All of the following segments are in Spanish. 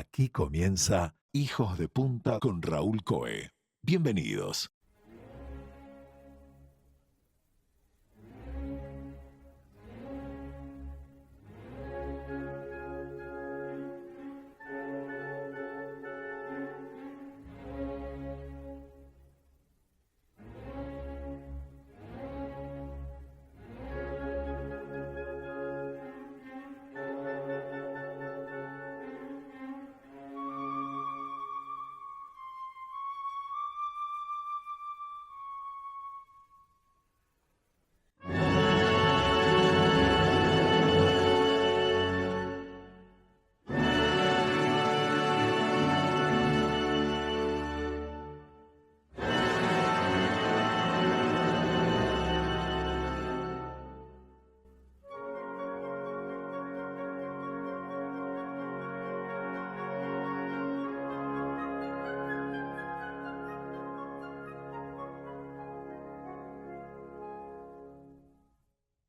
Aquí comienza Hijos de Punta con Raúl Coe. Bienvenidos.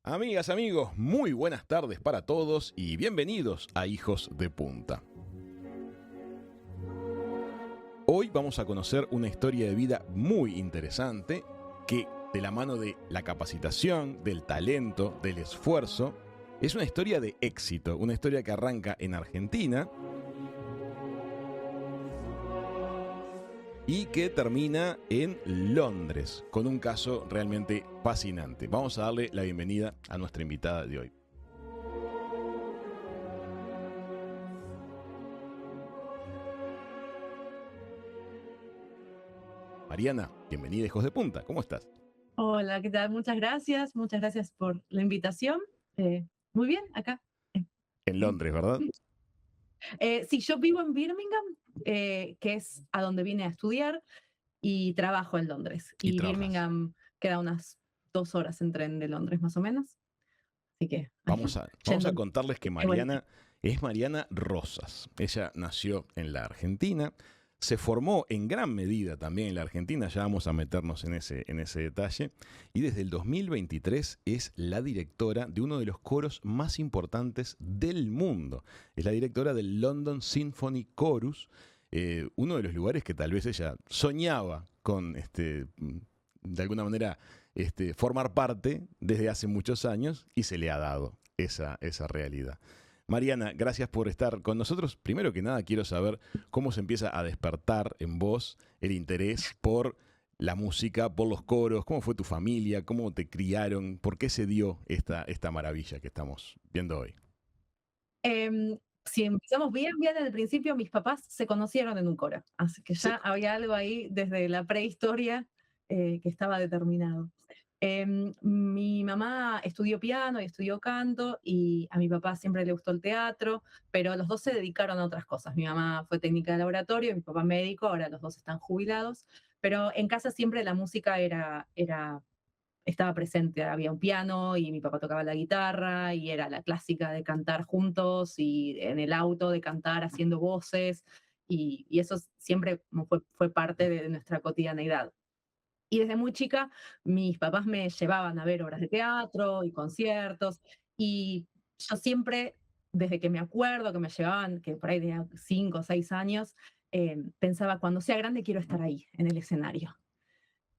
Amigas, amigos, muy buenas tardes para todos y bienvenidos a Hijos de Punta. Hoy vamos a conocer una historia de vida muy interesante que, de la mano de la capacitación, del talento, del esfuerzo, es una historia de éxito, una historia que arranca en Argentina y que termina en Londres, con un caso realmente fascinante. Vamos a darle la bienvenida a nuestra invitada de hoy. Mariana, bienvenida a Hijos de Punta, ¿cómo estás? Hola, ¿qué tal? Muchas gracias por la invitación. Muy bien, acá. En Londres, ¿verdad? Sí, yo vivo en Birmingham, que es a donde vine a estudiar, y trabajo en Londres. Y Y trabajas. Birmingham queda unas 2 horas en tren de Londres, más o menos. Así que Vamos a contarles que Mariana es Mariana Rosas. Ella nació en la Argentina, se formó en gran medida también en la Argentina, ya vamos a meternos en ese detalle, y desde el 2023 es la directora de uno de los coros más importantes del mundo. Es la directora del London Symphony Chorus, uno de los lugares que tal vez ella soñaba con, de alguna manera, formar parte desde hace muchos años, y se le ha dado esa realidad. Mariana, gracias por estar con nosotros. Primero que nada, quiero saber cómo se empieza a despertar en vos el interés por la música, por los coros, cómo fue tu familia, cómo te criaron, por qué se dio esta maravilla que estamos viendo hoy. Si empezamos bien desde el principio, mis papás se conocieron en un coro, así que ya había algo ahí desde la prehistoria que estaba determinado. Mi mamá estudió piano y estudió canto, y a mi papá siempre le gustó el teatro, pero los dos se dedicaron a otras cosas. Mi mamá fue técnica de laboratorio, mi papá médico, ahora los dos están jubilados, pero en casa siempre la música estaba presente. Había un piano y mi papá tocaba la guitarra, y era la clásica de cantar juntos y en el auto de cantar haciendo voces, y eso siempre fue parte de nuestra cotidianeidad. Y desde muy chica mis papás me llevaban a ver obras de teatro y conciertos, y yo siempre, desde que me acuerdo que me llevaban, que por ahí tenía 5 o 6 años, pensaba, cuando sea grande quiero estar ahí, en el escenario.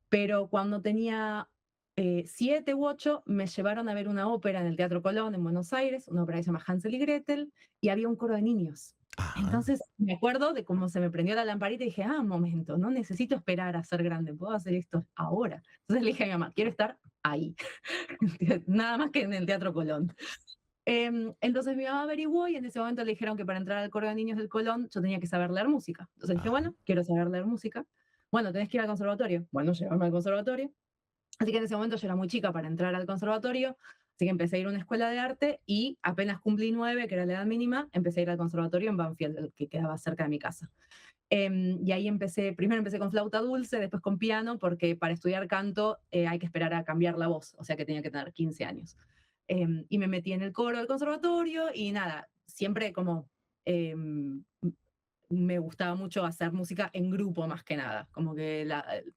Pero cuando tenía 7 u 8, me llevaron a ver una ópera en el Teatro Colón, en Buenos Aires, una ópera que se llama Hansel y Gretel, y había un coro de niños. Ajá. Entonces me acuerdo de cómo se me prendió la lamparita y dije, un momento, no necesito esperar a ser grande, puedo hacer esto ahora. Entonces le dije a mi mamá, quiero estar ahí, nada más que en el Teatro Colón. Entonces mi mamá averiguó, y en ese momento le dijeron que para entrar al coro de niños del Colón yo tenía que saber leer música. Entonces dije, bueno, quiero saber leer música. Bueno, tenés que ir al conservatorio. Bueno, llevarme al conservatorio. Así que en ese momento yo era muy chica para entrar al conservatorio, así que empecé a ir a una escuela de arte, y apenas cumplí 9, que era la edad mínima, empecé a ir al conservatorio en Banfield, que quedaba cerca de mi casa. Y ahí primero empecé con flauta dulce, después con piano, porque para estudiar canto hay que esperar a cambiar la voz, o sea que tenía que tener 15 años. Y me metí en el coro del conservatorio, y nada, siempre como me gustaba mucho hacer música en grupo, más que nada. Como que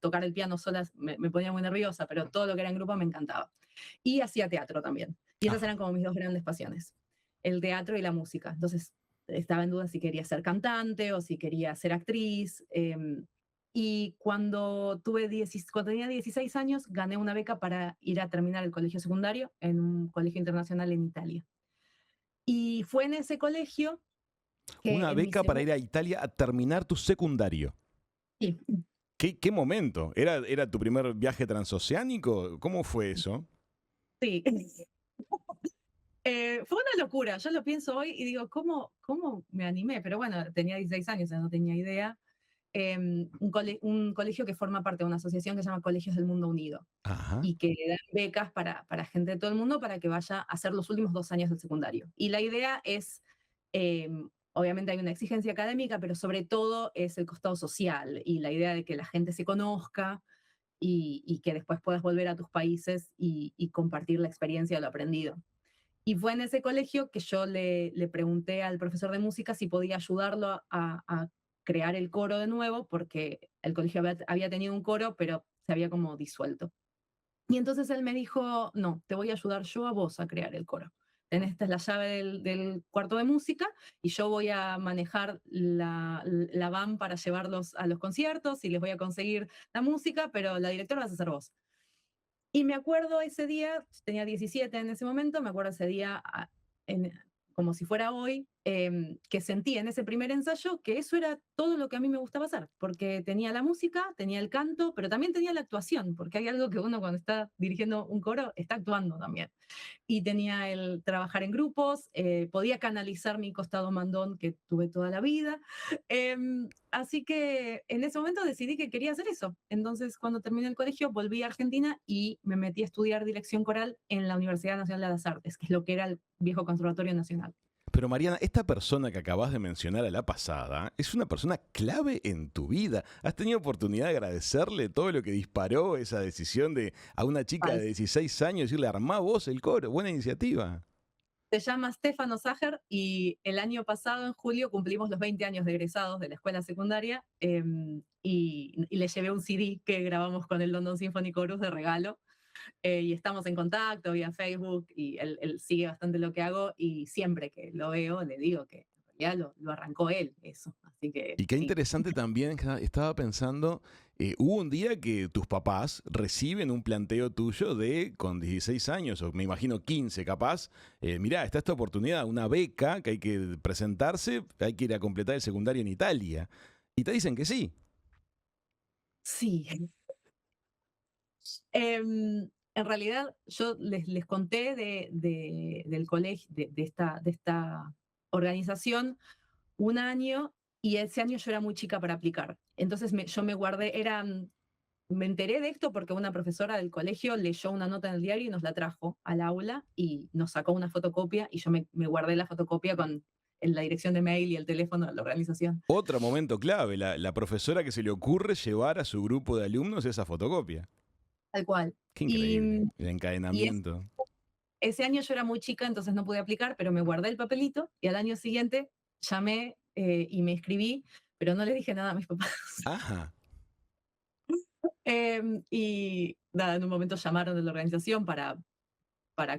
tocar el piano sola me ponía muy nerviosa, pero todo lo que era en grupo me encantaba. Y hacía teatro también. Y esas eran como mis 2 grandes pasiones, el teatro y la música. Entonces, estaba en duda si quería ser cantante o si quería ser actriz. Y cuando tenía 16 años, gané una beca para ir a terminar el colegio secundario en un colegio internacional en Italia. Y fue en ese colegio que Una en mi beca para segundo... ir a Italia a terminar tu secundario. Sí, ¿Qué momento? ¿Era tu primer viaje transoceánico? ¿Cómo fue eso? sí. Fue una locura, yo lo pienso hoy y digo, ¿cómo me animé? Pero bueno, tenía 16 años, o sea, no tenía idea. Un colegio que forma parte de una asociación que se llama Colegios del Mundo Unido Ajá. y que dan becas para gente de todo el mundo para que vaya a hacer los últimos 2 años del secundario. Y la idea es, obviamente hay una exigencia académica, pero sobre todo es el costado social y la idea de que la gente se conozca y que después puedas volver a tus países y compartir la experiencia de lo aprendido. Y fue en ese colegio que yo le pregunté al profesor de música si podía ayudarlo a crear el coro de nuevo, porque el colegio había tenido un coro, pero se había como disuelto. Y entonces él me dijo, no, te voy a ayudar yo a vos a crear el coro. Esta es la llave del cuarto de música y yo voy a manejar la van para llevarlos a los conciertos y les voy a conseguir la música, pero la directora vas a ser vos. Y me acuerdo ese día, tenía 17 en ese momento, me acuerdo ese día como si fuera hoy, que sentí en ese primer ensayo que eso era todo lo que a mí me gustaba hacer, porque tenía la música, tenía el canto, pero también tenía la actuación, porque hay algo que uno cuando está dirigiendo un coro está actuando también. Y tenía el trabajar en grupos, podía canalizar mi costado mandón que tuve toda la vida. Así que en ese momento decidí que quería hacer eso. Entonces, cuando terminé el colegio, volví a Argentina y me metí a estudiar dirección coral en la Universidad Nacional de las Artes, que es lo que era el viejo Conservatorio Nacional. Pero Mariana, esta persona que acabas de mencionar a la pasada es una persona clave en tu vida. ¿Has tenido oportunidad de agradecerle todo lo que disparó esa decisión de a una chica de 16 años decirle, armá vos el coro? Buena iniciativa. Se llama Stefano Sacher y el año pasado, en julio, cumplimos los 20 años de egresados de la escuela secundaria y le llevé un CD que grabamos con el London Symphony Chorus de regalo. Y estamos en contacto vía Facebook y él sigue bastante lo que hago y siempre que lo veo le digo que en realidad lo arrancó él eso, así que Y qué sí. interesante también, estaba pensando, hubo un día que tus papás reciben un planteo tuyo de, con 16 años, o me imagino 15 capaz, mirá, está esta oportunidad, una beca que hay que presentarse, hay que ir a completar el secundario en Italia. Y te dicen que sí. Sí. En realidad yo les conté del colegio, de esta organización un año y ese año yo era muy chica para aplicar. Entonces yo me guardé, me enteré de esto porque una profesora del colegio leyó una nota en el diario y nos la trajo al aula y nos sacó una fotocopia y yo me guardé la fotocopia con la dirección de mail y el teléfono de la organización. Otro momento clave, la profesora que se le ocurre llevar a su grupo de alumnos esa fotocopia. Tal cual. Qué Y, increíble, el y encadenamiento. ese año yo era muy chica, entonces no pude aplicar, pero me guardé el papelito y al año siguiente llamé y me inscribí, pero no le dije nada a mis papás. Ajá. Y nada, en un momento llamaron de la organización para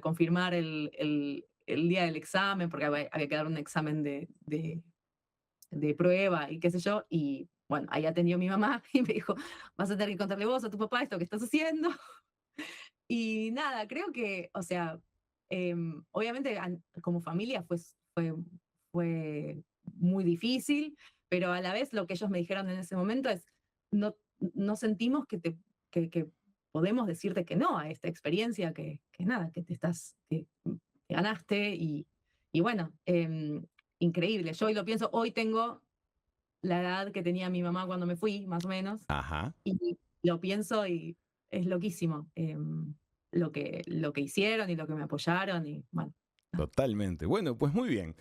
confirmar el día del examen, porque había que dar un examen de prueba y qué sé yo. Y bueno, ahí atendió mi mamá y me dijo, vas a tener que contarle vos a tu papá esto que estás haciendo. Y nada, creo que, o sea, obviamente como familia fue muy difícil, pero a la vez lo que ellos me dijeron en ese momento es, no sentimos que podemos decirte que no a esta experiencia, que nada, que ganaste y bueno, increíble. Yo hoy lo pienso, hoy tengo la edad que tenía mi mamá cuando me fui, más o menos, Ajá. y lo pienso y es loquísimo lo que hicieron y lo que me apoyaron y bueno. Totalmente. Bueno, pues muy bien.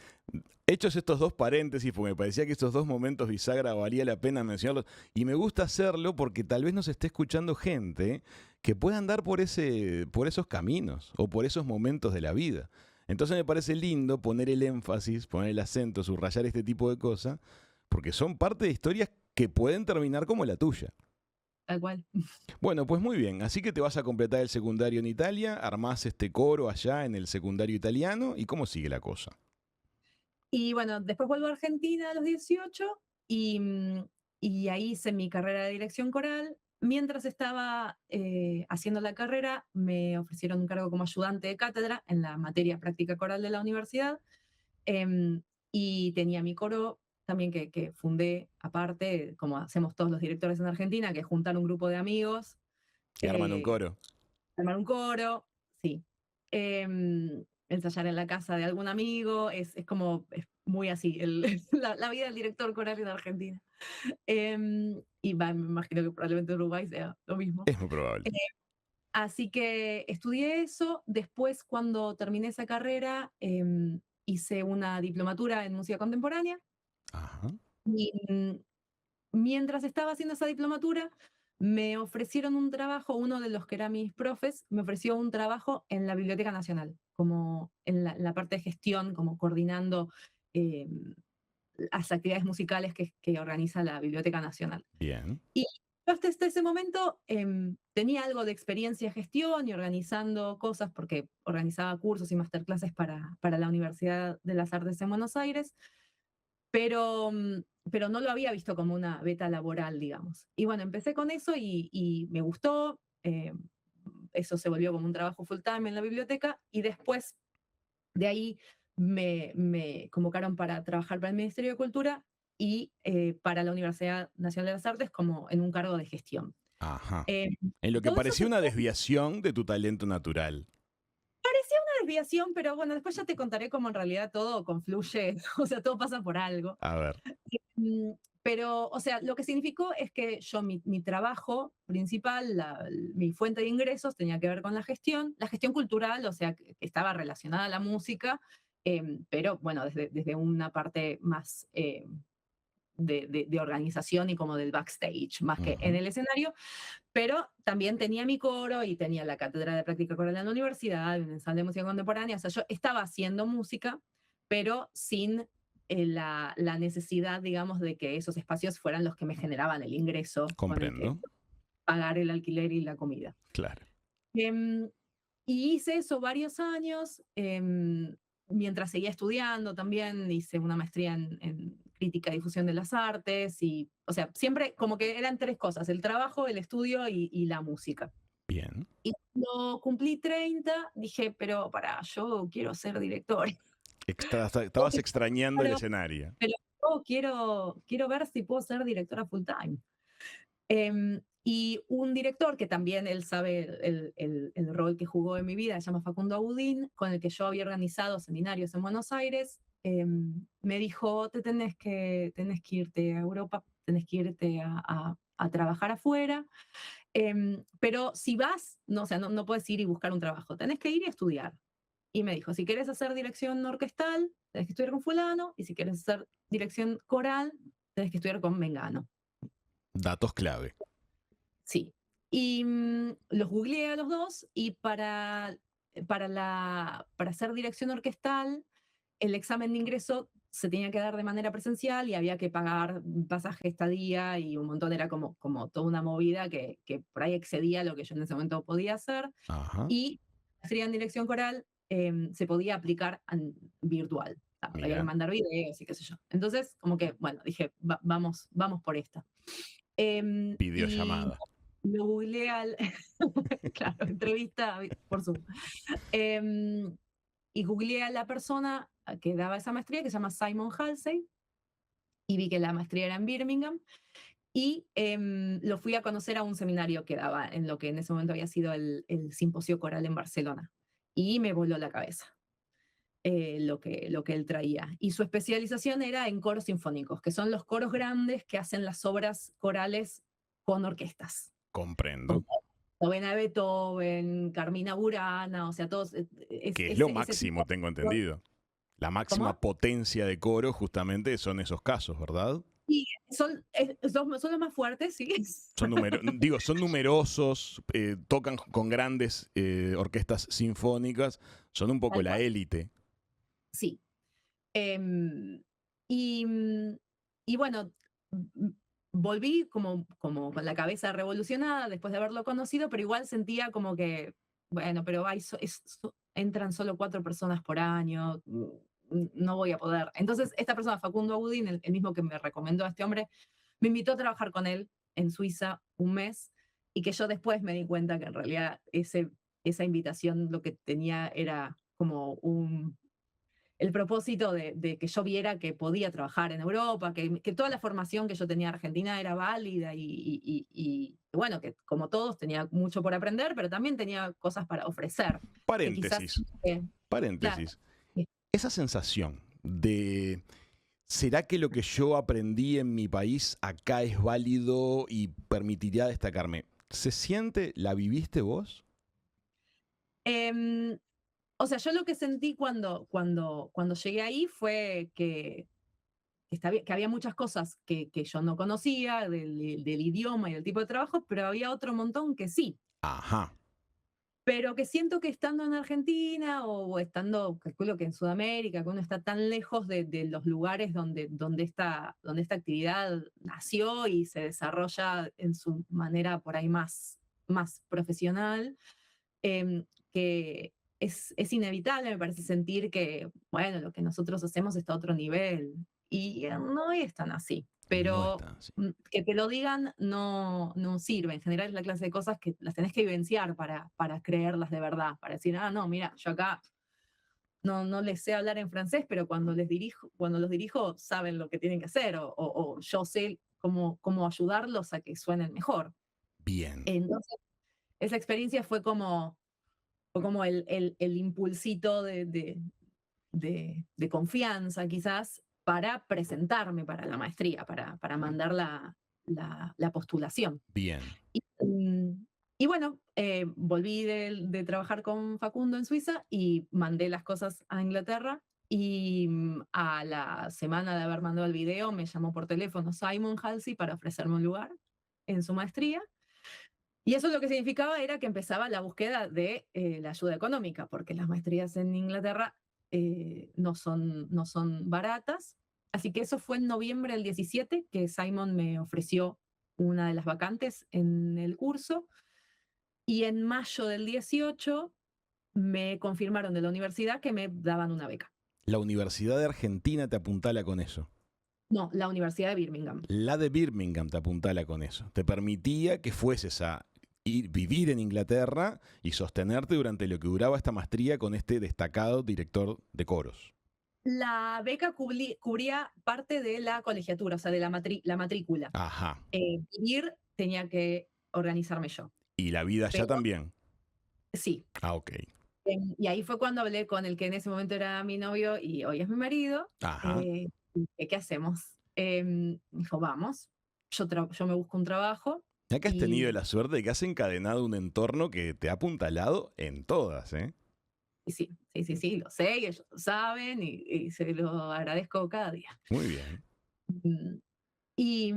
Hechos estos dos paréntesis, porque me parecía que estos dos momentos bisagra valía la pena mencionarlos, y me gusta hacerlo porque tal vez nos esté escuchando gente que pueda andar por esos caminos o por esos momentos de la vida. Entonces me parece lindo poner el énfasis, poner el acento, subrayar este tipo de cosas, porque son parte de historias que pueden terminar como la tuya. Tal cual. Bueno, pues muy bien. Así que te vas a completar el secundario en Italia, armás este coro allá en el secundario italiano, ¿y cómo sigue la cosa? Y bueno, después vuelvo a Argentina a los 18 y ahí hice mi carrera de dirección coral. Mientras estaba haciendo la carrera, me ofrecieron un cargo como ayudante de cátedra en la materia práctica coral de la universidad. em, y tenía mi coro también que fundé aparte, como hacemos todos los directores en Argentina, que es juntar un grupo de amigos, Y arman un eh, coro. armar un coro, sí. Ensayar en la casa de algún amigo, es como, es muy así, la vida del director coral en Argentina. Y me imagino que probablemente en Uruguay sea lo mismo. Es muy probable. Eh, Así que estudié eso. Después, cuando terminé esa carrera, hice una diplomatura en música contemporánea. Ajá. Y mientras estaba haciendo esa diplomatura, me ofrecieron un trabajo, uno de los que eran mis profes, me ofreció un trabajo en la Biblioteca Nacional, como en la parte de gestión, como coordinando eh, las actividades musicales que organiza la Biblioteca Nacional. Bien. Y yo hasta ese momento tenía algo de experiencia en gestión y organizando cosas, porque organizaba cursos y masterclasses para la Universidad de las Artes en Buenos Aires, pero no lo había visto como una beta laboral, digamos. Y bueno, empecé con eso y me gustó. Eso se volvió como un trabajo full time en la biblioteca y después de ahí me convocaron para trabajar para el Ministerio de Cultura y para la Universidad Nacional de las Artes como en un cargo de gestión. Ajá. Eh, En lo que Todo eso parecía una desviación de tu talento natural. parecía una desviación, pero bueno, después ya te contaré cómo en realidad todo confluye, o sea, todo pasa por algo. A ver. Mm, Pero, o sea, lo que significó es que yo, mi trabajo principal, mi fuente de ingresos tenía que ver con la gestión cultural, o sea, que estaba relacionada a la música, pero bueno, desde una parte más de organización y como del backstage, más que en Ujú. el escenario, pero también tenía mi coro y tenía la cátedra de práctica coral en la universidad, un ensamble de música contemporánea, o sea, yo estaba haciendo música, pero sin la necesidad, digamos, de que esos espacios fueran los que me generaban el ingreso con el que Comprendo. pagar el alquiler y la comida. Claro. Em, y hice eso varios años, mientras seguía estudiando también, hice una maestría en crítica y difusión de las artes, y, o sea, siempre como que eran tres cosas, el trabajo, el estudio y la música. Bien. Y cuando cumplí 30, dije, pero yo quiero ser director. Estabas extrañando el Pero, escenario. pero yo quiero ver si puedo ser directora full time. Y un director que también él sabe el rol que jugó en mi vida, se llama Facundo Agudín, con el que yo había organizado seminarios en Buenos Aires, me dijo, tenés que irte a Europa, tenés que irte a trabajar afuera, pero si vas, no, o sea, no puedes ir y buscar un trabajo, tenés que ir y estudiar. Y me dijo, si quieres hacer dirección orquestal, tenés que estudiar con fulano, y si quieres hacer dirección coral, tenés que estudiar con Mengano. Datos clave. Sí. Y los googleé a los dos y para hacer dirección orquestal, el examen de ingreso se tenía que dar de manera presencial y había que pagar pasaje, estadía y un montón, era como toda una movida que por ahí excedía lo que yo en ese momento podía hacer. Ajá. Y la maestría en dirección coral se podía aplicar virtual. Había que Mira. mandar videos y qué sé yo. Entonces, como que, bueno, dije, vamos por esta. Y Videollamada. lo googleé claro, entrevista por Zoom. Em, y googleé a la persona que daba esa maestría, que se llama Simon Halsey, y vi que la maestría era en Birmingham, y lo fui a conocer a un seminario que daba en lo que en ese momento había sido el Simposio Coral en Barcelona, y me voló la cabeza. Lo que él traía. Y su especialización era en coros sinfónicos, que son los coros grandes que hacen las obras corales con orquestas. Comprendo. Novena de Beethoven, Carmina Burana, o sea, todos. Que es lo Ese tipo. máximo, tengo entendido. La máxima ¿Cómo? potencia de coro justamente son esos casos, ¿verdad? Y son los más fuertes, sí. Son numerosos, tocan con grandes orquestas sinfónicas, son un poco Tal la cual. élite. Sí. Em, y, y bueno, volví como con la cabeza revolucionada después de haberlo conocido, pero igual sentía como que, bueno, pero entran solo 4 personas por año, no voy a poder. Entonces, esta persona, Facundo Agudín, el mismo que me recomendó a este hombre, me invitó a trabajar con él en Suiza un mes y que yo después me di cuenta que en realidad esa invitación lo que tenía era como el propósito de que yo viera que podía trabajar en Europa, que toda la formación que yo tenía en Argentina era válida y bueno, que como todos tenía mucho por aprender, pero también tenía cosas para ofrecer. Que quizás, Paréntesis, claro, paréntesis. sí. Esa sensación de, ¿será que lo que yo aprendí en mi país acá es válido y permitiría destacarme? ¿Se siente, la viviste vos? Em, o sea, yo lo que sentí cuando llegué ahí fue que había muchas cosas que yo no conocía del idioma y del tipo de trabajo, pero había otro montón que sí. Ajá. Pero que siento que estando en Argentina o estando, calculo que en Sudamérica, que uno está tan lejos de los lugares donde esta actividad nació y se desarrolla en su manera por ahí más profesional, que es inevitable, me parece, sentir que, bueno, lo que nosotros hacemos está a otro nivel. Y no es tan así. No Pero está así. que te lo digan no sirve. En general es la clase de cosas que las tenés que vivenciar para creerlas de verdad, para decir, no, mira, yo acá no les sé hablar en francés, pero cuando los dirijo saben lo que tienen que hacer, o yo sé cómo ayudarlos a que suenen mejor. Bien, Entonces, esa experiencia fue como el impulsito de confianza, quizás, para presentarme para la maestría, para mandar la postulación. bien. Y, y bueno, volví de trabajar con Facundo en Suiza y mandé las cosas a Inglaterra. Y a la semana de haber mandado el video, me llamó por teléfono Simon Halsey para ofrecerme un lugar en su maestría. Y eso lo que significaba era que empezaba la búsqueda de la ayuda económica, porque las maestrías en Inglaterra no son baratas. Así que eso fue en noviembre del 17 que Simon me ofreció una de las vacantes en el curso. Y en mayo del 18 me confirmaron de la universidad que me daban una beca. La Universidad de Argentina te apuntala con eso. No, la Universidad de Birmingham. La de Birmingham te apuntala con eso. Te permitía que fueses a vivir en Inglaterra y sostenerte durante lo que duraba esta maestría con este destacado director de coros. La beca cubría parte de la colegiatura, o sea, de la matrícula. Ajá. Vivir tenía que organizarme yo. Y la vida allá Pero también. sí. Ah, ok. Y ahí fue cuando hablé con el que en ese momento era mi novio y hoy es mi marido. Ajá. ¿Qué hacemos? Me dijo, vamos, yo me busco un trabajo. Ya que has tenido Y, la suerte de que has encadenado un entorno que te ha apuntalado en todas, ¿eh? y sí, lo sé, y ellos lo saben y se lo agradezco cada día. Muy bien. Mm, Y,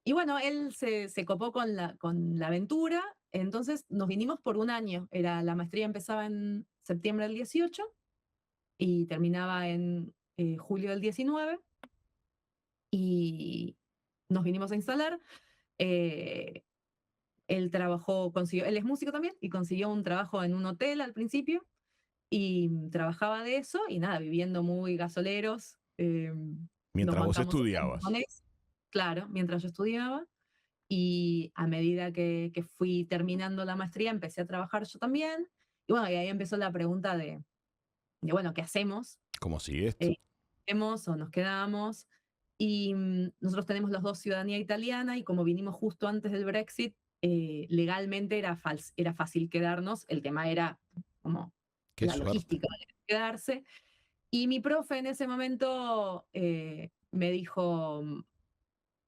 y bueno, él se copó con la aventura, entonces nos vinimos por un año. La maestría empezaba en septiembre del 18 y terminaba en julio del 19 y nos vinimos a instalar. Eh, él él es músico también y consiguió un trabajo en un hotel al principio y trabajaba de eso y nada, viviendo muy gasoleros. Nos Mientras vos bancamos el estudiabas. japonés, claro, mientras yo estudiaba. Y a medida que fui terminando la maestría, empecé a trabajar yo también. Y bueno, y ahí empezó la pregunta bueno, ¿qué hacemos? ¿Cómo sigue esto? ¿Hacemos o nos quedamos? Y nosotros tenemos los dos ciudadanía italiana y como vinimos justo antes del Brexit, legalmente era fácil quedarnos. El tema era como Qué la suerte. logística de quedarse. Y mi profe en ese momento me dijo,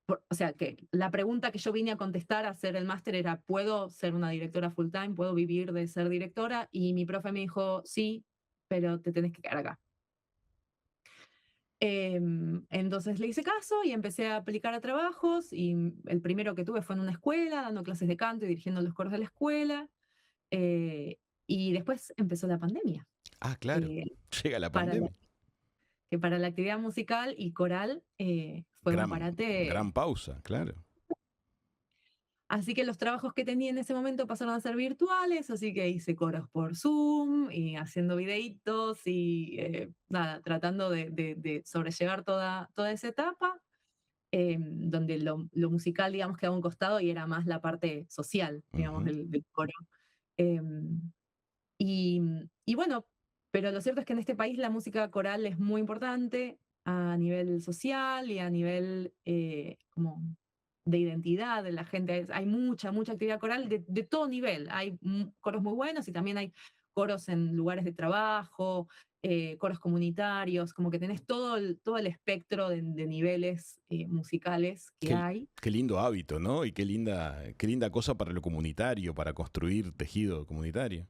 o sea, que la pregunta que yo vine a contestar a hacer el máster era, ¿puedo ser una directora full time? ¿Puedo vivir de ser directora? Y mi profe me dijo, sí, pero te tenés que quedar acá. Entonces le hice caso y empecé a aplicar a trabajos y el primero que tuve fue en una escuela, dando clases de canto y dirigiendo los coros de la escuela. Y después empezó la pandemia. Ah, claro. eh, Llega la para la, pandemia. que para la actividad musical y coral fue un Gran, parate. gran pausa, claro. Así que los trabajos que tenía en ese momento pasaron a ser virtuales, así que hice coros por Zoom y haciendo videitos y nada, tratando de sobrellevar toda esa etapa, donde lo musical, digamos, quedaba a un costado y era más la parte social, digamos, Ujú. del coro. Em, y bueno, pero lo cierto es que en este país la música coral es muy importante a nivel social y a nivel como de identidad de la gente. Hay mucha actividad coral de todo nivel. Hay coros muy buenos y también hay coros en lugares de trabajo, coros comunitarios, como que tenés todo el espectro de niveles musicales que Qué, hay. qué lindo hábito, ¿no? Y qué linda cosa para lo comunitario, para construir tejido comunitario.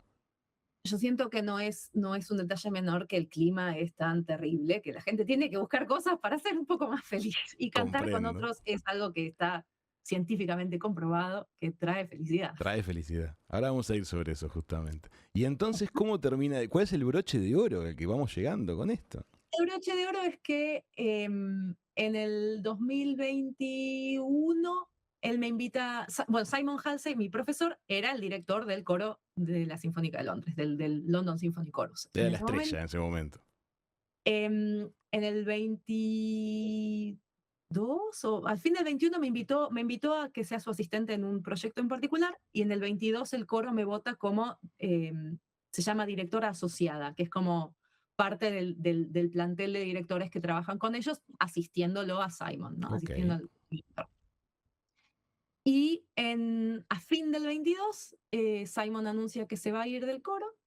Yo siento que no es un detalle menor que el clima es tan terrible que la gente tiene que buscar cosas para ser un poco más feliz. Y cantar con Comprendo. otros es algo que está científicamente comprobado que trae felicidad. Trae felicidad. Ahora vamos a ir sobre eso justamente. Y entonces, ¿cómo termina? ¿Cuál es el broche de oro al que vamos llegando con esto? El broche de oro es que en el 2021 él me invita, bueno, Simon Halsey, mi profesor, era el director del coro de la Sinfónica de Londres, del London Symphony Chorus Era en la ese momento. estrella en ese momento. En el 22 o al fin del 21 me invitó a que sea su asistente en un proyecto en particular y en el 22 el coro me vota como, se llama directora asociada, que es como parte del plantel de directores que trabajan con ellos, asistiéndolo a Simon, ¿no? Ok. Asistiendo al director. Y a fin del 22, Simon anuncia que se va a ir del coro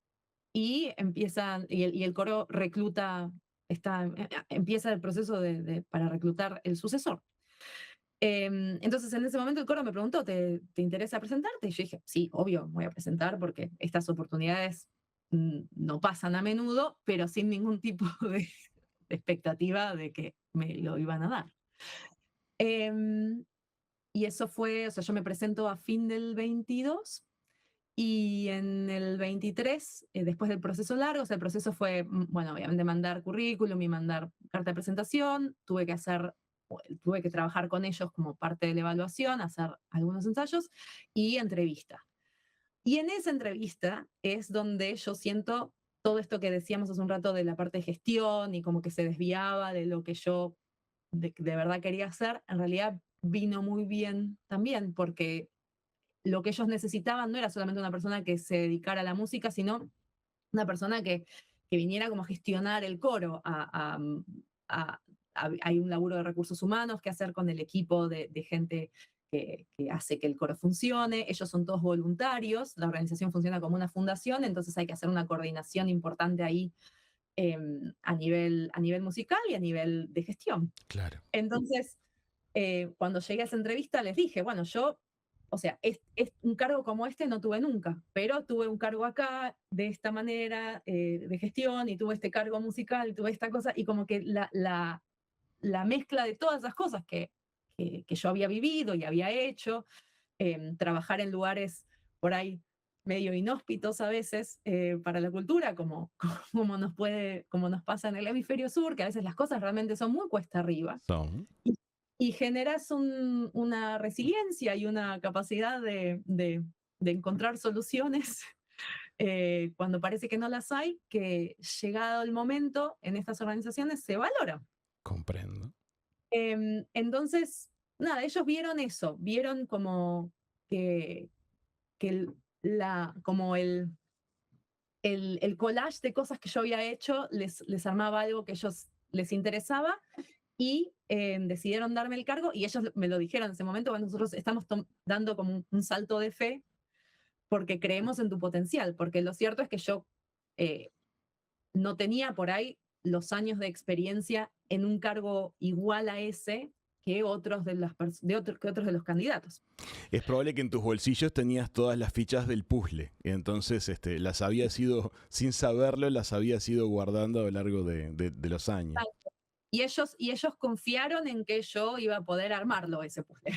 y el coro recluta, empieza el proceso para reclutar el sucesor. Entonces en ese momento el coro me preguntó, ¿te interesa presentarte? Y yo dije, sí, obvio, voy a presentar porque estas oportunidades no pasan a menudo, pero sin ningún tipo de expectativa de que me lo iban a dar. Em, y eso fue, o sea, yo me presento a fin del 22 y en el 23, después del proceso largo, o sea, el proceso fue, bueno, obviamente mandar currículum y mandar carta de presentación, tuve que trabajar con ellos como parte de la evaluación, hacer algunos ensayos y entrevista. Y en esa entrevista es donde yo siento todo esto que decíamos hace un rato de la parte de gestión y como que se desviaba de lo que yo de verdad quería hacer, en realidad vino muy bien también, porque lo que ellos necesitaban no era solamente una persona que se dedicara a la música, sino una persona que viniera como a gestionar el coro. Hay un laburo de recursos humanos que hacer con el equipo de gente que hace que el coro funcione. Ellos son todos voluntarios, la organización funciona como una fundación, entonces hay que hacer una coordinación importante ahí a nivel musical y a nivel de gestión. Claro. Entonces, cuando llegué a esa entrevista les dije, bueno, yo, o sea, un cargo como este no tuve nunca, pero tuve un cargo acá de esta manera de gestión y tuve este cargo musical y tuve esta cosa y como que la mezcla de todas esas cosas que yo había vivido y había hecho, trabajar en lugares por ahí medio inhóspitos a veces para la cultura, como nos pasa en el hemisferio sur, que a veces las cosas realmente son muy cuesta arriba. Son. Y generas una resiliencia y una capacidad de encontrar soluciones cuando parece que no las hay, que llegado el momento en estas organizaciones se valora. Comprendo. Entonces, nada, ellos vieron eso, vieron como que como el collage de cosas que yo había hecho les armaba algo que a ellos les interesaba y decidieron darme el cargo y ellos me lo dijeron en ese momento, bueno, nosotros estamos dando como un salto de fe porque creemos en tu potencial, porque lo cierto es que yo eh, no tenía por ahí los años de experiencia en un cargo igual a ese que otros que otros de los candidatos. Es probable que en tus bolsillos tenías todas las fichas del puzzle. Y entonces las habías ido, sin saberlo, las habías ido guardando a lo largo de los años. Y ellos confiaron en que yo iba a poder armarlo ese puzzle.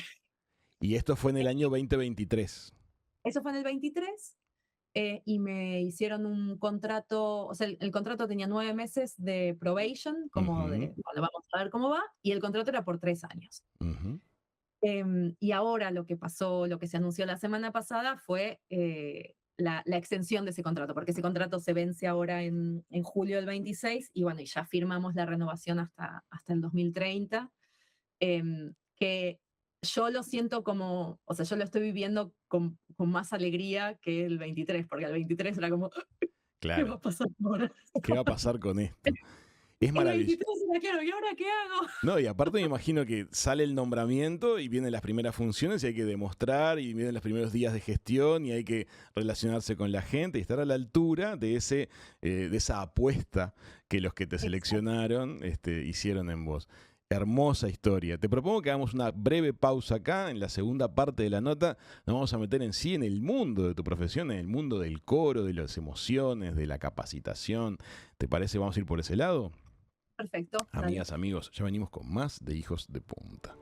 Y esto fue en el año 2023. Eso fue en el 23 y me hicieron un contrato, o sea, el contrato tenía 9 meses de probation, como Ujú, de, bueno, vamos a ver cómo va, y el contrato era por 3 años. ujú. Y ahora lo que pasó, lo que se anunció la semana pasada fue la extensión de ese contrato, porque ese contrato se vence ahora en julio del 26 y bueno, y ya firmamos la renovación hasta el 2030, que yo lo siento como, o sea, yo lo estoy viviendo con más alegría que el 23, porque el 23 era como, ¿qué va Claro. a pasar ahora? ¿Qué va a pasar con esto? Es El maravilloso. 23 era claro, ¿y ahora qué hago? No, y aparte me imagino que sale el nombramiento y vienen las primeras funciones y hay que demostrar y vienen los primeros días de gestión y hay que relacionarse con la gente y estar a la altura de de esa apuesta que los que te seleccionaron hicieron en vos. Hermosa historia. Te propongo que hagamos una breve pausa acá. En la segunda parte de la nota nos vamos a meter en sí en el mundo de tu profesión, en el mundo del coro, de las emociones, de la capacitación. ¿Te parece? ¿Vamos a ir por ese lado? Perfecto. Dale. Amigas, amigos, ya venimos con más de Hijos de Punta.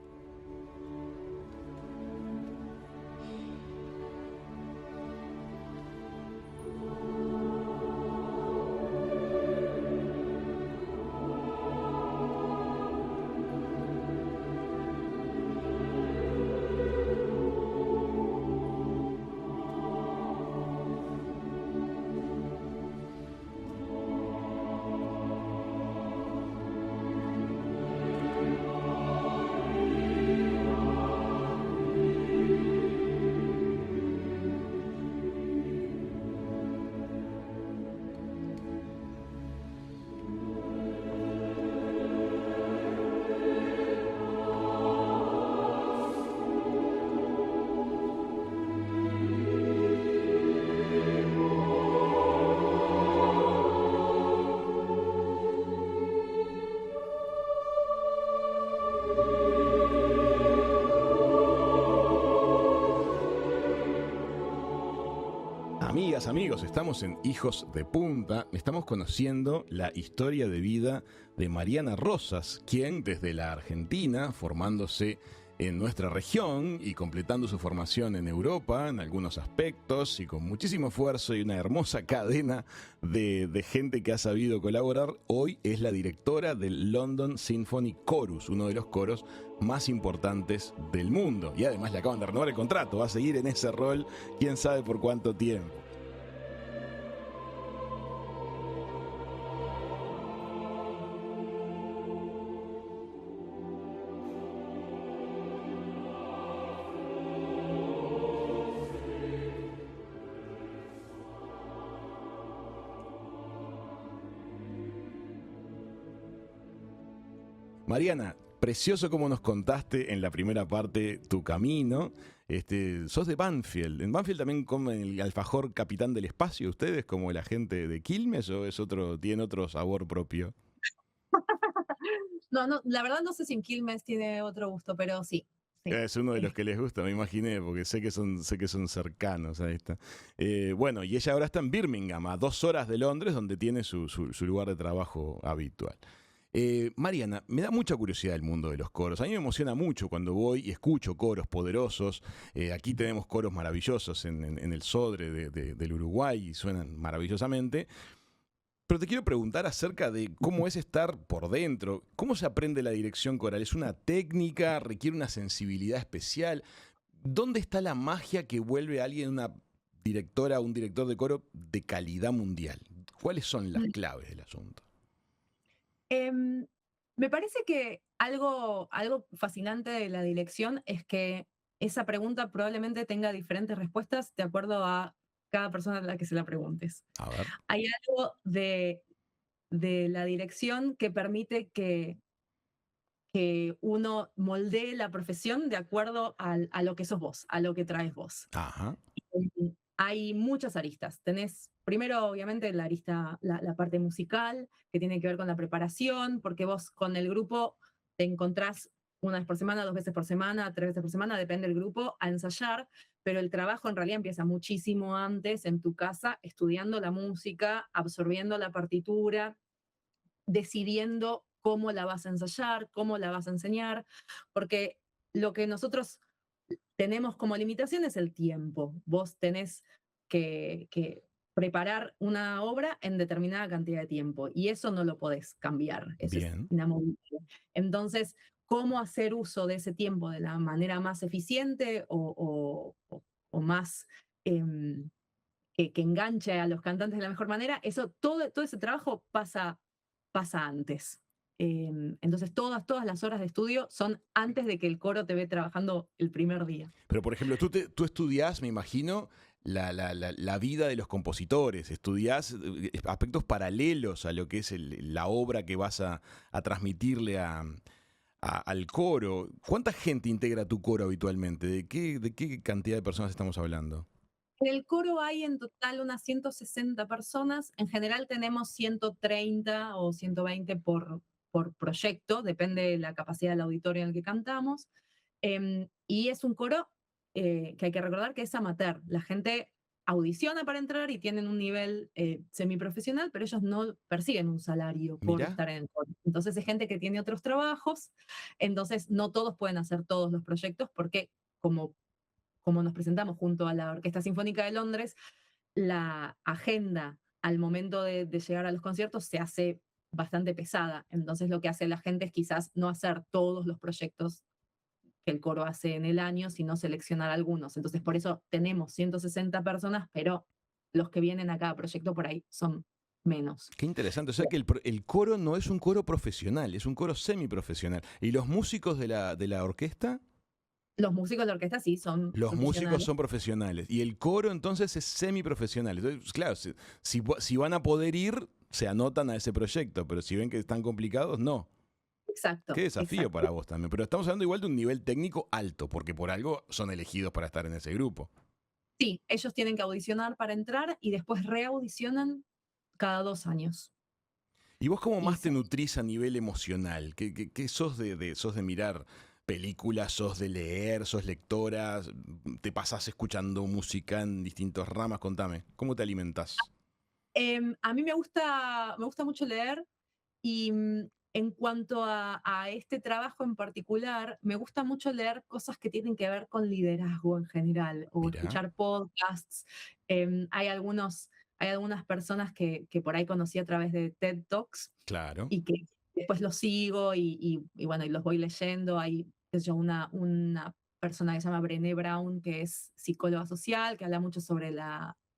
Amigas, amigos, estamos en Hijos de Punta. Estamos conociendo la historia de vida de Mariana Rosas, quien desde la Argentina, formándose en nuestra región y completando su formación en Europa en algunos aspectos y con muchísimo esfuerzo y una hermosa cadena de gente que ha sabido colaborar, hoy es la directora del London Symphony Chorus, uno de los coros más importantes del mundo. Y además le acaban de renovar el contrato, va a seguir en ese rol quién sabe por cuánto tiempo. Mariana, precioso como nos contaste en la primera parte tu camino. Sos de Banfield. ¿En Banfield también comen el alfajor Capitán del Espacio ustedes como la gente de Quilmes o tiene otro sabor propio? No, no, la verdad no sé si en Quilmes tiene otro gusto, pero sí. Sí. Es uno de los que les gusta, me imaginé, porque sé que son cercanos a esta. Bueno, y ella ahora está en Birmingham, a 2 horas de Londres, donde tiene su lugar de trabajo habitual. Mariana, me da mucha curiosidad el mundo de los coros. A mí me emociona mucho cuando voy y escucho coros poderosos. Aquí tenemos coros maravillosos en el Sodre del Uruguay y suenan maravillosamente. Pero te quiero preguntar acerca de cómo es estar por dentro. ¿Cómo se aprende la dirección coral? ¿Es una técnica? ¿Requiere una sensibilidad especial? ¿Dónde está la magia que vuelve a alguien una directora o un director de coro de calidad mundial? ¿Cuáles son las claves del asunto? Me parece que algo fascinante de la dirección es que esa pregunta probablemente tenga diferentes respuestas de acuerdo a cada persona a la que se la preguntes. A ver. Hay algo de la dirección que permite que uno moldee la profesión de acuerdo a lo que sos vos, a lo que traes vos. Ajá. Hay muchas aristas. Tenés primero, obviamente, la arista, la parte musical, que tiene que ver con la preparación, porque vos con el grupo te encontrás 1 vez por semana, 2 veces por semana, 3 veces por semana, depende del grupo, a ensayar, pero el trabajo en realidad empieza muchísimo antes en tu casa, estudiando la música, absorbiendo la partitura, decidiendo cómo la vas a ensayar, cómo la vas a enseñar, porque lo que nosotros tenemos como limitación es el tiempo. Vos tenés que preparar una obra en determinada cantidad de tiempo y eso no lo podés cambiar, eso es Bien. inamovible. Entonces, cómo hacer uso de ese tiempo de la manera más eficiente o más que enganche a los cantantes de la mejor manera, todo ese trabajo pasa antes. Entonces todas las horas de estudio son antes de que el coro te ve trabajando el primer día. Pero, por ejemplo, tú estudiás, me imagino, la vida de los compositores, estudiás aspectos paralelos a lo que es la obra que vas a transmitirle al coro. ¿Cuánta gente integra tu coro habitualmente? ¿De qué cantidad de personas estamos hablando? En el coro hay en total unas 160 personas. En general tenemos 130 o 120 por proyecto, depende de la capacidad del auditorio en el que cantamos. Y es un coro que hay que recordar que es amateur. La gente audiciona para entrar y tienen un nivel semiprofesional, pero ellos no persiguen un salario por Mirá. estar en el coro. Entonces es gente que tiene otros trabajos, entonces no todos pueden hacer todos los proyectos porque como nos presentamos junto a la Orquesta Sinfónica de Londres, la agenda al momento de llegar a los conciertos se hace bastante pesada. Entonces lo que hace la gente es quizás no hacer todos los proyectos que el coro hace en el año, sino seleccionar algunos. Entonces por eso tenemos 160 personas, pero los que vienen a cada proyecto por ahí son menos. Qué interesante. O sea que el coro no es un coro profesional, es un coro semiprofesional. ¿Y los músicos de la orquesta? Los músicos de la orquesta sí son Los músicos profesionales. son profesionales. Y el coro entonces es semiprofesional. Entonces, claro, si van a poder ir, se anotan a ese proyecto, pero si ven que están complicados, no. Exacto. Qué desafío exacto. para vos también. Pero estamos hablando igual de un nivel técnico alto, porque por algo son elegidos para estar en ese grupo. Sí, ellos tienen que audicionar para entrar y después reaudicionan cada 2 años. ¿Y vos cómo Y más te sí, nutrís a nivel emocional? ¿Qué sos sos de mirar películas, sos de leer, sos lectora, te pasás escuchando música en distintas ramas? Contame, ¿cómo te alimentás? a mí me gusta mucho leer y en cuanto a este trabajo en particular, me gusta mucho leer cosas que tienen que ver con liderazgo en general o Mirá, escuchar podcasts. Hay algunas personas que por ahí conocí a través de TED Talks claro. y que después los sigo y bueno, y los voy leyendo. Hay qué sé yo, una persona que se llama Brené Brown, que es psicóloga social, que habla mucho sobre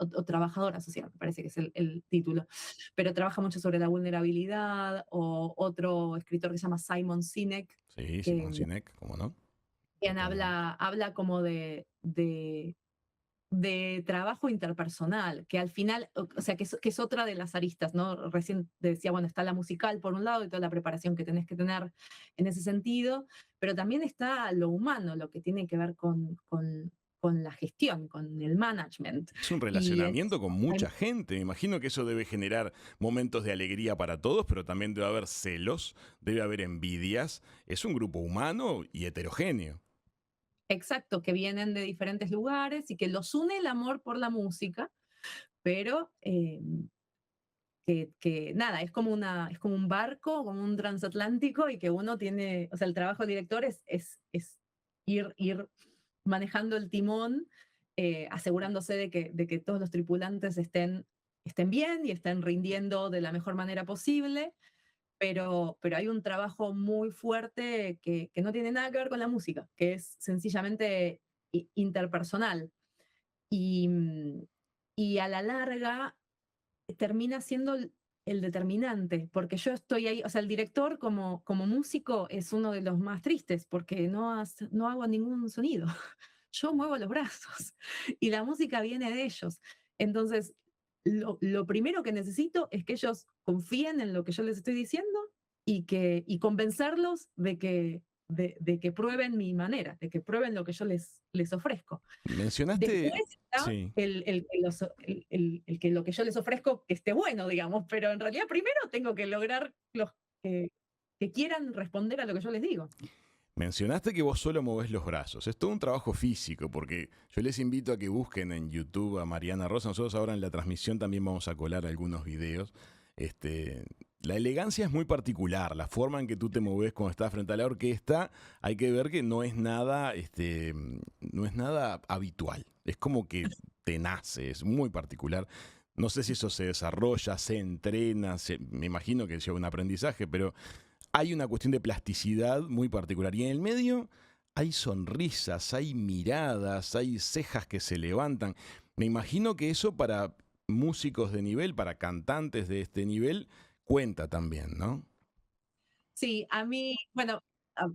o trabajadora social, me parece que es el título, pero trabaja mucho sobre la vulnerabilidad, o otro escritor que se llama Simon Sinek, Sí, que Simón Sinek, ¿cómo no? quien Totalmente. habla como de trabajo interpersonal, que al final, o sea, que es otra de las aristas, ¿no? Recién te decía, bueno, está la musical por un lado y toda la preparación que tenés que tener en ese sentido, pero también está lo humano, lo que tiene que ver con la gestión, con el management. Es un Y relacionamiento con mucha gente. Me imagino que eso debe generar momentos de alegría para todos, pero también debe haber celos, debe haber envidias. Es un grupo humano y heterogéneo. exacto, que vienen de diferentes lugares y que los une el amor por la música, pero que nada, es como un barco, como un transatlántico y que uno tiene, o sea, el trabajo del director es ir manejando el timón, asegurándose de que todos los tripulantes estén bien y estén rindiendo de la mejor manera posible, pero hay un trabajo muy fuerte que no tiene nada que ver con la música, que es sencillamente interpersonal. Y, y a la larga termina siendo el determinante, porque yo estoy ahí, o sea, el director como músico es uno de los más tristes, porque no hago ningún sonido, yo muevo los brazos y la música viene de ellos. Entonces, lo primero que necesito es que ellos confíen en lo que yo les estoy diciendo y convencerlos de que prueben mi manera, de que prueben lo que yo les ofrezco. Después Mencionaste, está sí. el que lo que yo les ofrezco que esté bueno, digamos, pero en realidad primero tengo que lograr los que quieran responder a lo que yo les digo. Mencionaste que vos solo movés los brazos. Es todo un trabajo físico, porque yo les invito a que busquen en YouTube a Mariana Rosa. Nosotros ahora en la transmisión también vamos a colar algunos videos. La elegancia es muy particular. La forma en que tú te moves cuando estás frente a la orquesta, hay que ver que no es nada, no es nada habitual. Es como que te nace, es muy particular. No sé si eso se desarrolla, se entrena, me imagino que lleva un aprendizaje, pero hay una cuestión de plasticidad muy particular. Y en el medio hay sonrisas, hay miradas, hay cejas que se levantan. Me imagino que eso para músicos de nivel, para cantantes de este nivel, cuenta también, ¿no? Sí, a mí, bueno,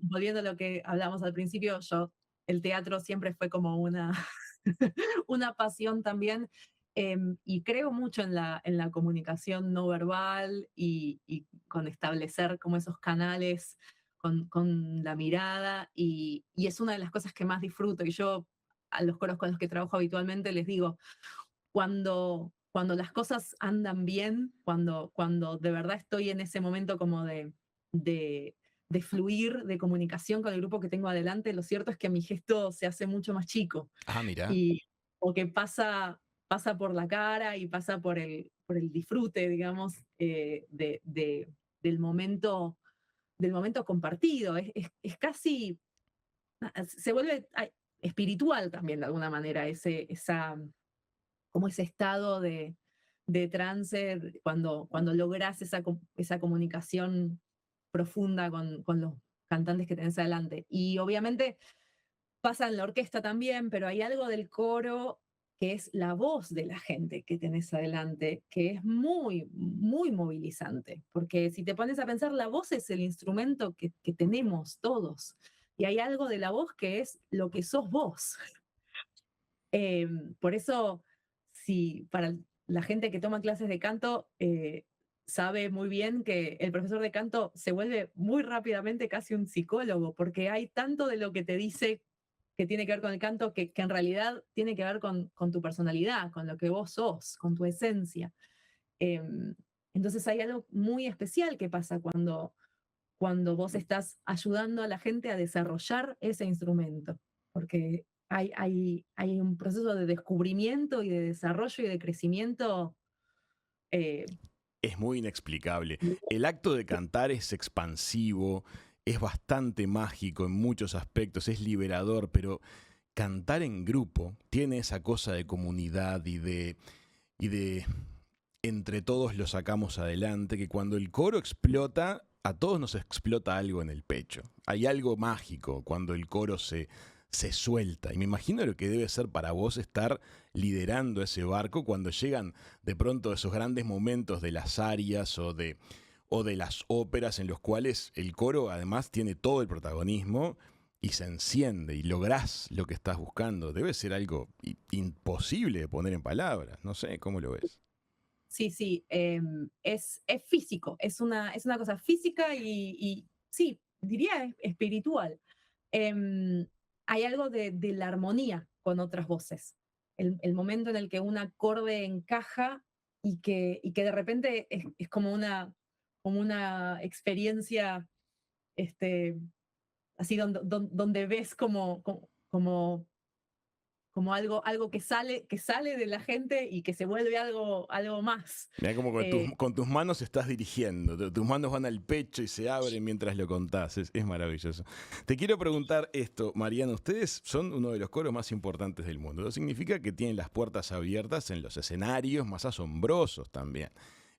volviendo a lo que hablamos al principio, el teatro siempre fue como una, una pasión también, y creo mucho en la comunicación no verbal y con establecer como esos canales con la mirada, y es una de las cosas que más disfruto. Y yo a los coros con los que trabajo habitualmente les digo, cuando las cosas andan bien, cuando de verdad estoy en ese momento como de, de fluir, de comunicación con el grupo que tengo adelante, lo cierto es que mi gesto se hace mucho más chico Ah, mira. y o que pasa por la cara y pasa por el disfrute, digamos, del momento compartido. Es casi, se vuelve espiritual también de alguna manera, como ese estado de trance cuando logras esa comunicación profunda con los cantantes que tenés adelante. Y obviamente pasa en la orquesta también, pero hay algo del coro que es la voz de la gente que tenés adelante, que es muy, muy movilizante, porque si te pones a pensar, la voz es el instrumento que tenemos todos, y hay algo de la voz que es lo que sos vos. Por eso, si para la gente que toma clases de canto, sabe muy bien que el profesor de canto se vuelve muy rápidamente casi un psicólogo, porque hay tanto de lo que te dice que tiene que ver con el canto que en realidad tiene que ver con tu personalidad, con lo que vos sos, con tu esencia. Em, entonces hay algo muy especial que pasa cuando vos estás ayudando a la gente a desarrollar ese instrumento, porque hay un proceso de descubrimiento y de desarrollo y de crecimiento. eh, Es muy inexplicable. El acto de cantar es expansivo, es bastante mágico en muchos aspectos, es liberador, pero cantar en grupo tiene esa cosa de comunidad y de entre todos lo sacamos adelante, que cuando el coro explota, a todos nos explota algo en el pecho. Hay algo mágico cuando el coro se suelta. Y me imagino lo que debe ser para vos estar liderando ese barco cuando llegan de pronto esos grandes momentos de las arias o de las óperas en los cuales el coro además tiene todo el protagonismo y se enciende y lográs lo que estás buscando. Debe ser algo imposible de poner en palabras. No sé, ¿cómo lo ves? sí, sí, es físico, es una cosa física y sí, diría espiritual. Em, Hay algo de la armonía con otras voces. El momento en el que un acorde encaja y que de repente es como una experiencia, este, así donde ves como algo que sale de la gente y que se vuelve algo más. Mirá como Eh, con tus manos estás dirigiendo, tus manos van al pecho y se abren mientras lo contás, es maravilloso. Te quiero preguntar esto, Mariana, ustedes son uno de los coros más importantes del mundo, eso significa que tienen las puertas abiertas en los escenarios más asombrosos también.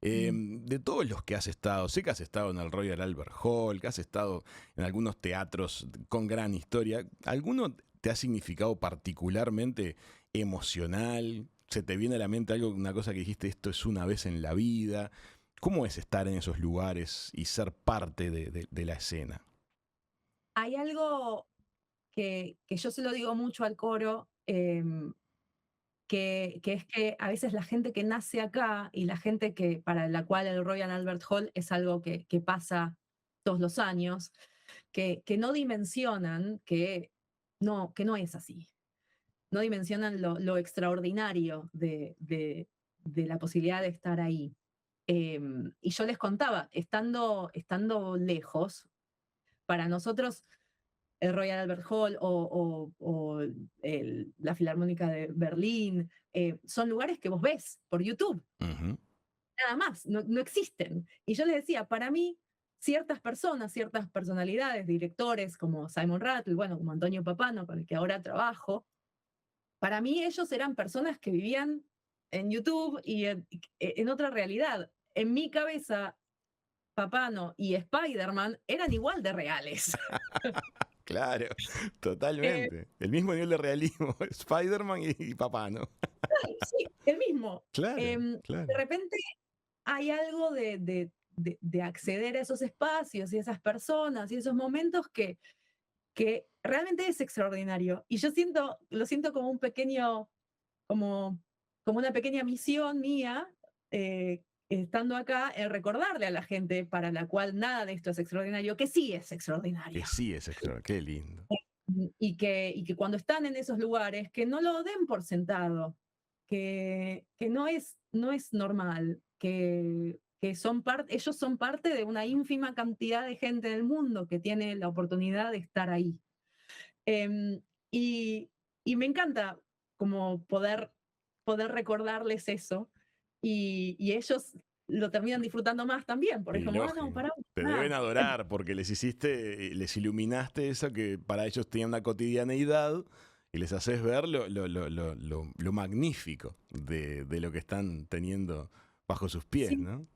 De todos los que has estado, sé que has estado en el Royal Albert Hall, que has estado en algunos teatros con gran historia, ¿alguno te ha significado particularmente emocional? ¿Se te viene a la mente algo, una cosa que dijiste, esto es una vez en la vida? ¿Cómo es estar en esos lugares y ser parte de la escena? Hay algo que yo se lo digo mucho al coro, que es que a veces la gente que nace acá y la gente para la cual el Royal Albert Hall es algo que pasa todos los años, que no dimensionan que no es así. No dimensionan lo extraordinario de la posibilidad de estar ahí. Y yo les contaba, estando lejos, para nosotros el Royal Albert Hall o la Filarmónica de Berlín, son lugares que vos ves por YouTube, Ujú. nada más, no existen. Y yo les decía, para mí, ciertas personas, ciertas personalidades, directores como Simon Rattle, bueno, como Antonio Papano, con el que ahora trabajo, para mí ellos eran personas que vivían en YouTube y en otra realidad. En mi cabeza, Papano y Spider-Man eran igual de reales. Claro, totalmente. El mismo nivel de realismo, Spider-Man y papá, ¿no? Sí, el mismo. Claro, De claro. repente hay algo de acceder a esos espacios y esas personas y esos momentos que realmente es extraordinario. Y yo lo siento como un pequeño, como, como una pequeña misión mía, estando acá, en recordarle a la gente para la cual nada de esto es extraordinario, que sí es Que extraordinario. sí es extraordinario, qué lindo. Y que cuando están en esos lugares, que no lo den por sentado, que no es normal, que ellos son parte de una ínfima cantidad de gente del mundo que tiene la oportunidad de estar ahí. Em, y, y me encanta como poder recordarles eso y ellos lo terminan disfrutando más también, porque es Y como, no, lógico. pará, Te deben adorar porque les hiciste, les iluminaste eso que para ellos tenía una cotidianeidad y les haces ver lo magnífico de lo que están teniendo bajo sus pies, sí, ¿no?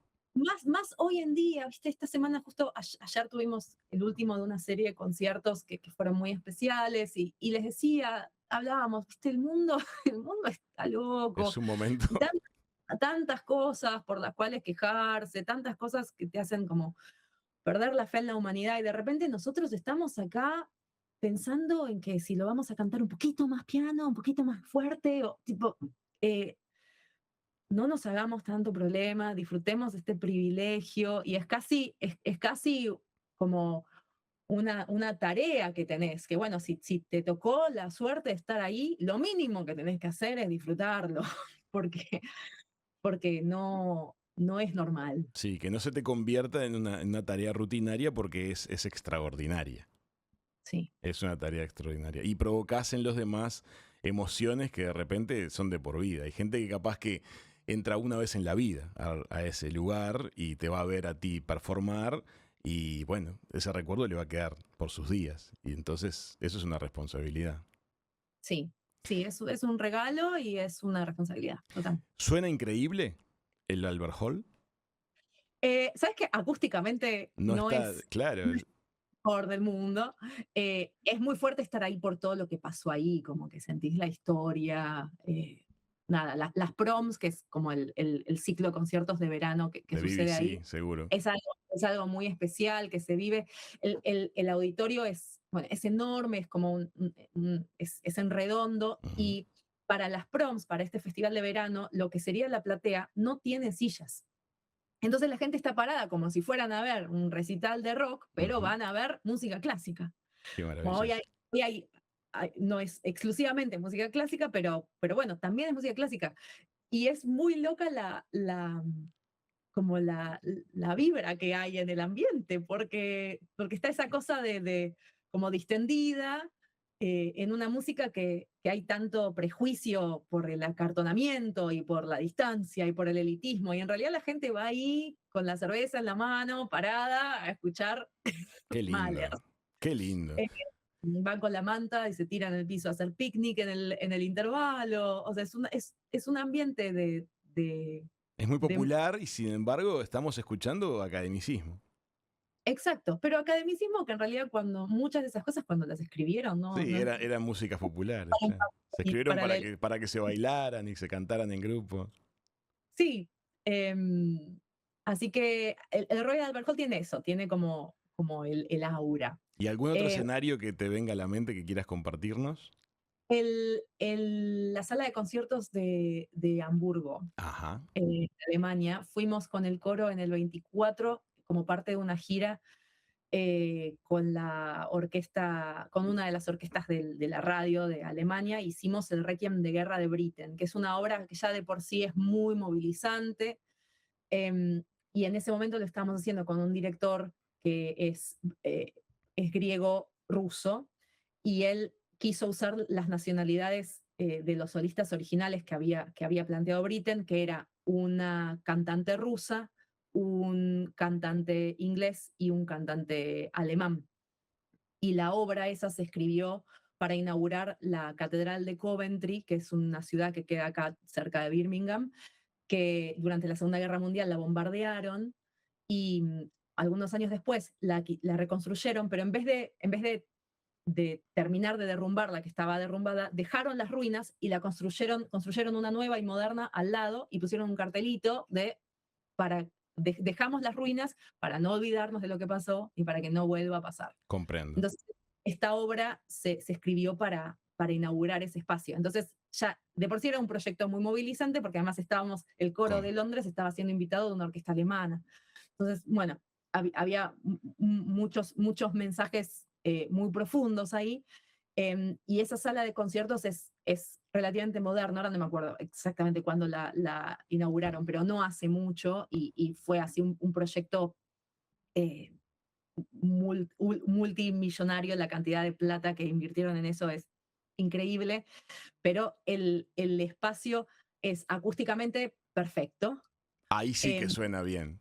más hoy en día, ¿viste? Esta semana justo ayer tuvimos el último de una serie de conciertos que fueron muy especiales y les decía, hablábamos, ¿viste? El mundo está loco Es un momento. y tantas cosas por las cuales quejarse, tantas cosas que te hacen como perder la fe en la humanidad y de repente nosotros estamos acá pensando en que si lo vamos a cantar un poquito más piano, un poquito más fuerte, o tipo, eh, no nos hagamos tanto problema, disfrutemos este privilegio y es casi como una tarea que tenés, que bueno, si te tocó la suerte de estar ahí, lo mínimo que tenés que hacer es disfrutarlo, porque, porque no es normal. Sí, que no se te convierta en una tarea rutinaria porque es extraordinaria. Sí, Es una tarea extraordinaria. Y provocas en los demás emociones que de repente son de por vida. Hay gente que capaz que entra una vez en la vida a ese lugar y te va a ver a ti performar y bueno, ese recuerdo le va a quedar por sus días. Y entonces eso es una responsabilidad. sí, sí, es un regalo y es una responsabilidad, total. ¿Suena increíble el Albert Hall? ¿Sabes qué? Acústicamente No no está, es claro, mejor del mundo. Es muy fuerte estar ahí por todo lo que pasó ahí, como que sentís la historia. Nada, las proms, que es como el ciclo de conciertos de verano que de sucede BBC, ahí, seguro. es algo muy especial que se vive. El auditorio bueno, es enorme, es como es en redondo Ujú. y para las proms, para este festival de verano, lo que sería la platea no tiene sillas. Entonces la gente está parada como si fueran a ver un recital de rock, pero Ujú. van a ver música clásica. Qué Como maravilloso. no es exclusivamente música clásica, pero bueno, también es música clásica. Y es muy loca como la vibra que hay en el ambiente, porque está esa cosa como distendida, en una música que hay tanto prejuicio por el acartonamiento y por la distancia y por el elitismo, y en realidad la gente va ahí con la cerveza en la mano, parada, a escuchar Qué Mahler. lindo. Qué lindo. Eh, Van con la manta y se tiran al piso a hacer picnic en el intervalo, o sea, es un ambiente Es muy de popular y sin embargo estamos escuchando academicismo. Exacto, pero academicismo que en realidad muchas de esas cosas cuando las escribieron, no, Sí, no eran músicas populares. Se y escribieron para que se bailaran y se cantaran en grupo. sí. Así que el Royal Albert Hall tiene eso, tiene como el aura. ¿Y algún otro Eh, escenario que te venga a la mente que quieras compartirnos? la sala de conciertos de Hamburgo, Ajá. Alemania, fuimos con el coro en el 24 como parte de una gira con la orquesta, con una de las orquestas de la radio de Alemania, hicimos el Requiem de Guerra de Britten, que es una obra que ya de por sí es muy movilizante, y en ese momento lo estábamos haciendo con un director que es griego-ruso, y él quiso usar las nacionalidades de los solistas originales que había planteado Britten, que era una cantante rusa, un cantante inglés y un cantante alemán. Y la obra esa se escribió para inaugurar la Catedral de Coventry, que es una ciudad que queda acá cerca de Birmingham, que durante la Segunda Guerra Mundial la bombardearon y algunos años después la reconstruyeron, pero en vez de terminar de derrumbar la que estaba derrumbada, dejaron las ruinas y la construyeron una nueva y moderna al lado y pusieron un cartelito dejamos las ruinas para no olvidarnos de lo que pasó y para que no vuelva a pasar. Comprendo. Entonces, esta obra se escribió para inaugurar ese espacio. Entonces, ya de por sí era un proyecto muy movilizante, porque además el coro de Londres estaba siendo invitado de una orquesta alemana. Entonces, bueno, había muchos mensajes muy profundos ahí, y esa sala de conciertos es relativamente moderna. Ahora no me acuerdo exactamente cuándo la inauguraron, pero no hace mucho, y fue así un proyecto multimillonario. La cantidad de plata que invirtieron en eso es increíble, pero el espacio es acústicamente perfecto. Ahí sí que suena bien.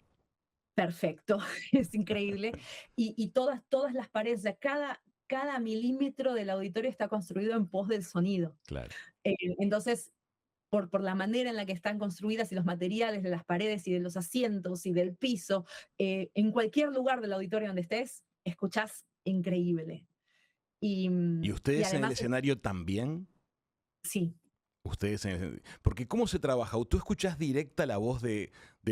Perfecto, es increíble. Y todas las paredes, cada milímetro del auditorio está construido en pos del sonido. Claro. Entonces, por la manera en la que están construidas y los materiales de las paredes y de los asientos y del piso, en cualquier lugar del auditorio donde estés, escuchás increíble. ¿Y ustedes en el escenario también? Sí. Porque ¿cómo se trabaja? ¿Tú escuchás directa la voz de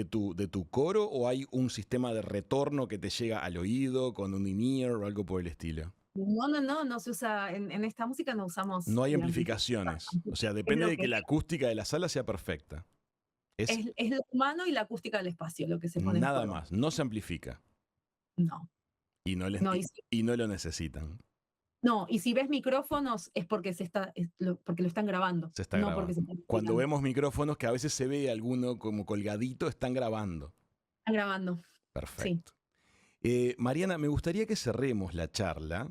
tu coro, o hay un sistema de retorno que te llega al oído con un in-ear o algo por el estilo? No se usa, en esta música no usamos... No hay amplificaciones. O sea, depende de que la acústica de la sala sea perfecta. Es lo humano y la acústica del espacio lo que se pone. Nada más, no se amplifica. No. Y no lo necesitan. No, y si ves micrófonos es porque porque lo están grabando. Se está grabando. Cuando vemos micrófonos, que a veces se ve alguno como colgadito, están grabando. Están grabando. Perfecto. Sí. Mariana, me gustaría que cerremos la charla,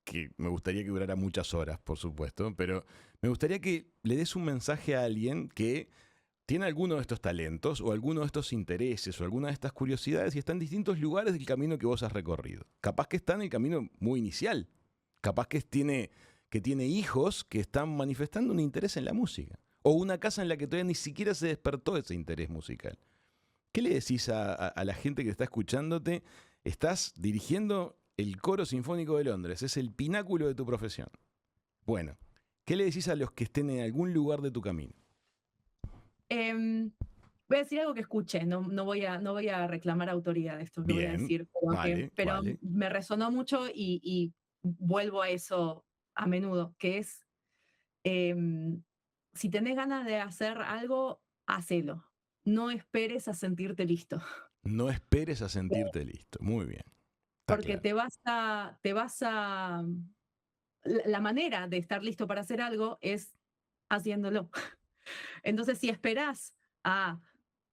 que me gustaría que durara muchas horas, por supuesto, pero me gustaría que le des un mensaje a alguien que tiene alguno de estos talentos o alguno de estos intereses o alguna de estas curiosidades y está en distintos lugares del camino que vos has recorrido. Capaz que está en el camino muy inicial. Capaz que tiene hijos que están manifestando un interés en la música. O una casa en la que todavía ni siquiera se despertó ese interés musical. ¿Qué le decís a la gente que está escuchándote? Estás dirigiendo el Coro Sinfónico de Londres. Es el pináculo de tu profesión. Bueno, ¿qué le decís a los que estén en algún lugar de tu camino? Voy a decir algo que escuché. No voy a reclamar autoría de esto que voy a decir. Pero me resonó mucho y vuelvo a eso a menudo, que es, si tenés ganas de hacer algo, hacelo. No esperes a sentirte listo. No esperes a sentirte listo. Muy bien. Porque claro. La manera de estar listo para hacer algo es haciéndolo. Entonces, si esperás a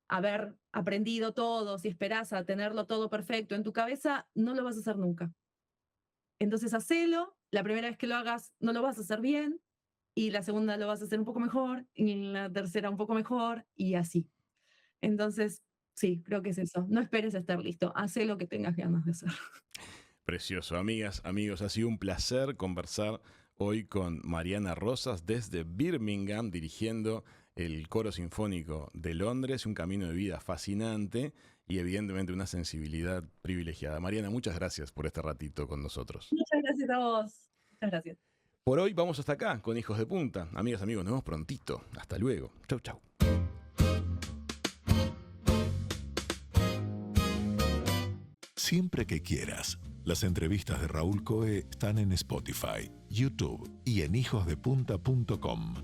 haber aprendido todo, si esperás a tenerlo todo perfecto en tu cabeza, no lo vas a hacer nunca. Entonces, hacelo. La primera vez que lo hagas, no lo vas a hacer bien, y la segunda lo vas a hacer un poco mejor, y la tercera un poco mejor, y así. Entonces, sí, creo que es eso. No esperes a estar listo. Haz lo que tengas ganas de hacer. Precioso. Amigas, amigos, ha sido un placer conversar hoy con Mariana Rosas desde Birmingham, dirigiendo el Coro Sinfónico de Londres. Un camino de vida fascinante y evidentemente una sensibilidad privilegiada. Mariana, muchas gracias por este ratito con nosotros. Muchas gracias a vos. Muchas gracias. Por hoy vamos hasta acá con Hijos de Punta. Amigas, amigos, nos vemos prontito. Hasta luego. Chau, chau. Siempre que quieras. Las entrevistas de Raúl Coe están en Spotify, YouTube y en hijosdepunta.com.